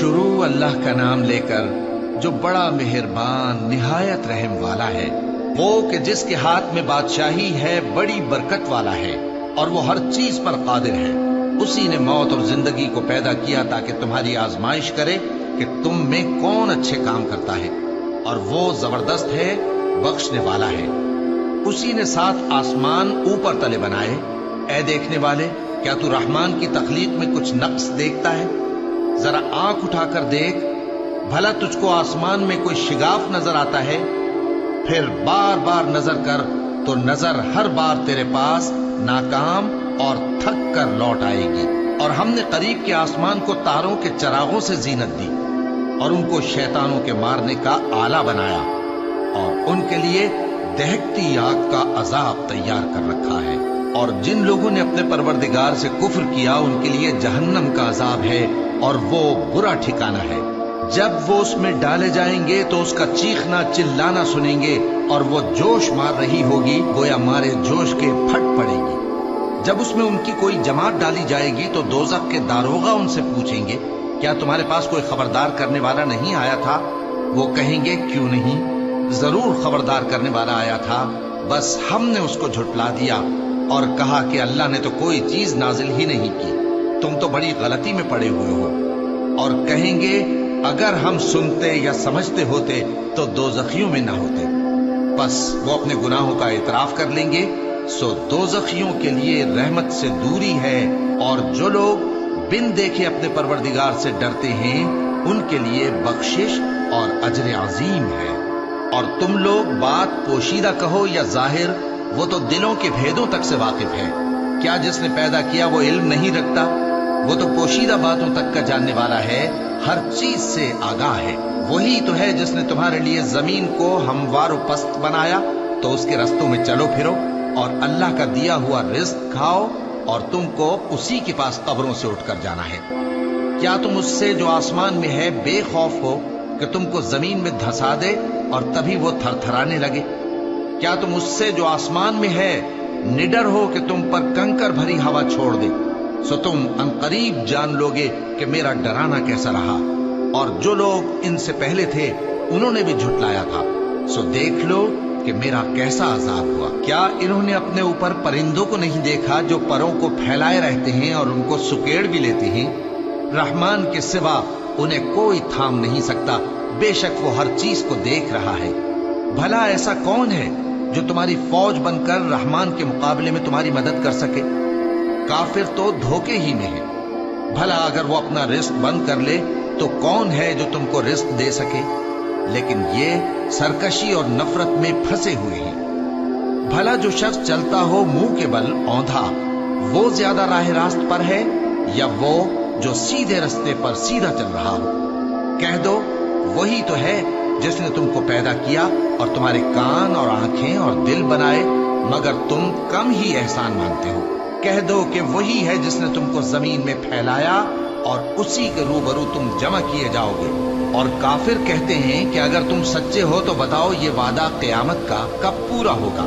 شروع اللہ کا نام لے کر جو بڑا مہربان نہایت رحم والا ہے، وہ کہ جس کے ہاتھ میں بادشاہی ہے، بڑی برکت والا ہے اور وہ ہر چیز پر قادر ہے۔ اسی نے موت اور زندگی کو پیدا کیا تاکہ تمہاری آزمائش کرے کہ تم میں کون اچھے کام کرتا ہے، اور وہ زبردست ہے، بخشنے والا ہے۔ اسی نے 7 آسمان اوپر تلے بنائے۔ اے دیکھنے والے، کیا تو رحمان کی تخلیق میں کچھ نقص دیکھتا ہے؟ ذرا آنکھ اٹھا کر دیکھ، بھلا تجھ کو آسمان میں کوئی شگاف نظر آتا ہے؟ پھر بار بار نظر کر تو نظر ہر بار تیرے پاس ناکام اور تھک کر لوٹ آئے گی۔ اور ہم نے قریب کے آسمان کو تاروں کے چراغوں سے زینت دی اور ان کو شیطانوں کے مارنے کا آلہ بنایا، اور ان کے لیے دہکتی آگ کا عذاب تیار کر رکھا ہے۔ اور جن لوگوں نے اپنے پروردگار سے کفر کیا، ان کے لیے جہنم کا عذاب ہے اور وہ برا ٹھکانہ ہے۔ جب وہ اس میں ڈالے جائیں گے تو اس کا چیخنا چلانا سنیں گے، اور وہ جوش مار رہی ہوگی، گویا مارے جوش کے پھٹ پڑے گی۔ جب اس میں ان کی کوئی جماعت ڈالی جائے گی تو دوزخ کے داروغہ ان سے پوچھیں گے، کیا تمہارے پاس کوئی خبردار کرنے والا نہیں آیا تھا؟ وہ کہیں گے، کیوں نہیں، ضرور خبردار کرنے والا آیا تھا، بس ہم نے اس کو جھٹلا دیا اور کہا کہ اللہ نے تو کوئی چیز نازل ہی نہیں کی، تم تو بڑی غلطی میں پڑے ہوئے ہو۔ اور کہیں گے، اگر ہم سنتے یا سمجھتے ہوتے تو دوزخیوں میں نہ ہوتے۔ بس وہ اپنے گناہوں کا اعتراف کر لیں گے، سو دوزخیوں کے لیے رحمت سے دوری ہے، اور جو لوگ بن دیکھے اپنے پروردگار سے ڈرتے ہیں، ان کے لیے بخشش اور اجر عظیم ہے۔ اور تم لوگ بات پوشیدہ کہو یا ظاہر، وہ تو دلوں کے بھیدوں تک سے واقف ہے۔ کیا جس نے پیدا کیا وہ علم نہیں رکھتا؟ وہ تو پوشیدہ باتوں تک کا جاننے والا ہے، ہر چیز سے آگاہ ہے۔ وہی تو ہے جس نے تمہارے لیے زمین کو ہموار و پست بنایا، تو اس کے رستوں میں چلو پھرو اور اللہ کا دیا ہوا رزق کھاؤ، اور تم کو اسی کے پاس قبروں سے اٹھ کر جانا ہے۔ کیا تم اس سے جو آسمان میں ہے بے خوف ہو کہ تم کو زمین میں دھسا دے اور تبھی وہ تھر تھرانے لگے؟ کیا تم اس سے جو آسمان میں ہے نڈر ہو کہ تم پر کنکر بھری ہوا چھوڑ دے؟ سو تم عنقریب جان لوگے کہ میرا ڈرانا کیسا رہا۔ اور جو لوگ ان سے پہلے تھے انہوں نے بھی جھٹلایا تھا، سو دیکھ لو کہ میرا کیسا عذاب ہوا۔ کیا انہوں نے اپنے اوپر پرندوں کو نہیں دیکھا جو پروں کو پھیلائے رہتے ہیں اور ان کو سکیڑ بھی لیتے ہیں؟ رحمان کے سوا انہیں کوئی تھام نہیں سکتا، بے شک وہ ہر چیز کو دیکھ رہا ہے۔ بھلا ایسا کون ہے جو تمہاری فوج بن کر رحمان کے مقابلے میں تمہاری مدد کر سکے؟ کافر تو دھوکے ہی میں ہے۔ بھلا اگر وہ اپنا رزق بند کر لے تو کون ہے جو تم کو رزق دے سکے؟ لیکن یہ سرکشی اور نفرت میں پھنسے ہوئے ہیں۔ بھلا جو شخص چلتا ہو منہ کے بل اوندھا، وہ زیادہ راہ راست پر ہے یا وہ جو سیدھے رستے پر سیدھا چل رہا ہو؟ کہہ دو، وہی تو ہے جس نے تم کو پیدا کیا اور تمہارے کان اور آنکھیں اور دل بنائے، مگر تم کم ہی احسان مانتے ہو۔ کہہ دو کہ وہی ہے جس نے تم کو زمین میں پھیلایا اور اسی کے روبرو تم جمع کیے جاؤ گے۔ اور کافر کہتے ہیں کہ اگر تم سچے ہو تو بتاؤ یہ وعدہ قیامت کا کب پورا ہوگا؟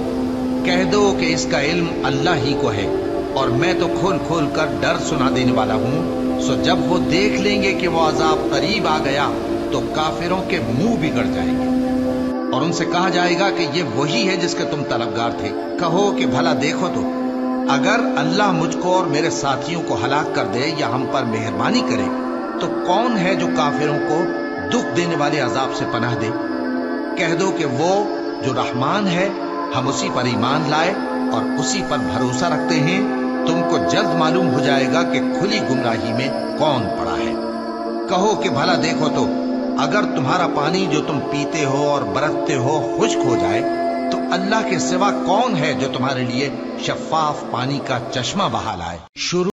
کہہ دو کہ اس کا علم اللہ ہی کو ہے، اور میں تو کھول کھول کر ڈر سنا دینے والا ہوں۔ سو جب وہ دیکھ لیں گے کہ وہ عذاب قریب آ گیا تو کافروں کے منہ بگڑ جائیں گے، اور ان سے کہا جائے گا کہ یہ وہی ہے جس کے تم طلبگار تھے۔ کہو کہ بھلا دیکھو تو، اگر اللہ مجھ کو اور میرے ساتھیوں کو ہلاک کر دے یا ہم پر مہربانی کرے تو کون ہے جو کافروں کو دکھ دینے والے عذاب سے پناہ دے؟ کہہ دو کہ وہ جو رحمان ہے، ہم اسی پر ایمان لائے اور اسی پر بھروسہ رکھتے ہیں۔ تم کو جلد معلوم ہو جائے گا کہ کھلی گمراہی میں کون پڑا ہے۔ کہو کہ بھلا دیکھو تو، اگر تمہارا پانی جو تم پیتے ہو اور برتتے ہو خشک ہو جائے تو اللہ کے سوا کون ہے جو تمہارے لیے شفاف پانی کا چشمہ بہا لائے؟